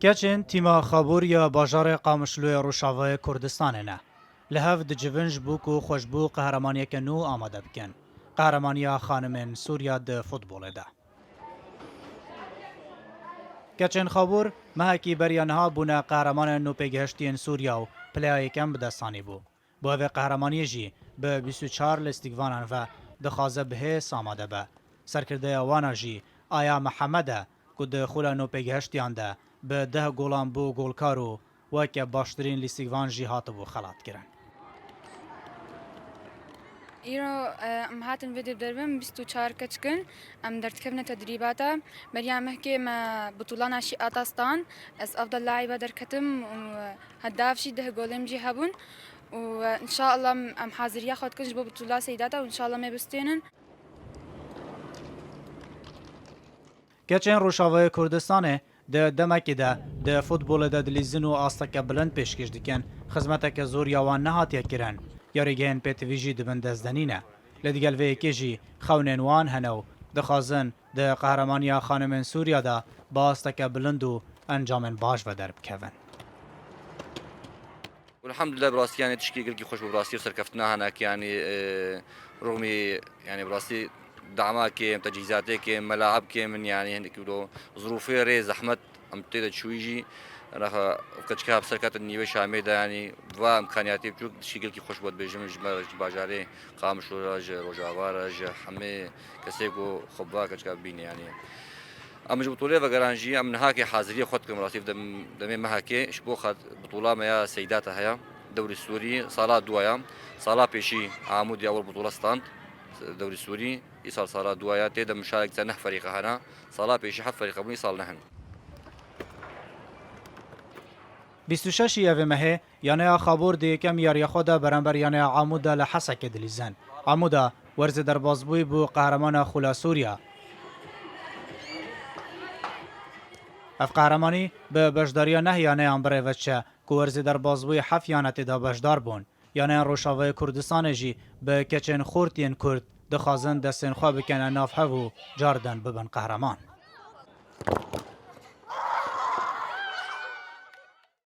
کچین تیما خابور یا باجار قامشلوی روشاوای کردستان نه. لحاف دجوینج بوکو خوشبو قهرمانی که نو آماده بکن. قهرمانی خانمین سوریا ده فوتبال ده. کچین خابور محکی بریانها بونه قهرمان نو پیگهشتین سوریا و پلیای کم بدستانی بو. با و قهرمانی جی به 24 لیستیگوانان و دخوازه به آماده به. سرکرده وانا جی آیا محمده کد خولا نو پیگهشتیان ده به 10 گولان بو گولکارو و که باشترین لیستیگوان جی هاتو بو خلات کرن. ایرو هاتن ویدیو دربم 24 کچکن درت کبنه تدریباتا بريامه که ما بطولان عشي آتاستان از افضل لاعبه در کتم هداف شي 10 گولم جي هبون وان شاء الله حاضريه خود كنج ببطولة سيداتا وان شاء الله ما بستينن. کچین روشاوای کردستان ده دمکی ده فوتبال ده دلیزن و آستک بلند پیشکش دیکن خدمتک زور یوان نهاتیه کرن یاریگین پیتویجی دبن دزدنینه لدیگل وی کیجی خونین وان هنو دخازن ده قهرمانی خانمین سوریا ده با آستک بلند و انجام باش و درب کون. والحمد لله براسي يعني تشكيل قلقي خوش براسي وسركفتنا هناك يعني رغم يعني براسي دعمات كيم تجهيزات كيم ملاعب كيم من يعني هناك يقولوا ظروفي ري زحمة عم تيجي شويجي راح كتشكها بسركات النيوي شاميدا يعني وامكانياتي بجوك تشكيل قلقي خوش بود بيجم باجاري قامش روجاوارج حمي كسيكو خبا كتشكا بيني يعني اما بطوله وگرانجی ام نهاکی حاضری خود کم راتیف دم مهاکی اشبو خد بطوله ما سیداتها هيا دوري السوري صالة دوايا صالة بيشي عامودي اول بطوله ستاند دوري السوري يصال صالة دوايا تيدا مشارك تنح فريق هنا صالة بيشي حف فريق بني صال نحن 26 یوه مه یانه خابور دی کم یاری خدا برانبر یانه عمودا لحسک دلیزن عمودا ورز در بازبوی بو قهرمان خولا سوریا اف قهرمانی به بشداریا نه یانه امبره وچه که ورزی در بازبوی حف یانتی دا بشدار بون یانه روشاوه کردستان جی به کچن خورتین کرد دخوازن دستین خواه بکنه ناف هفو جاردن ببن قهرمان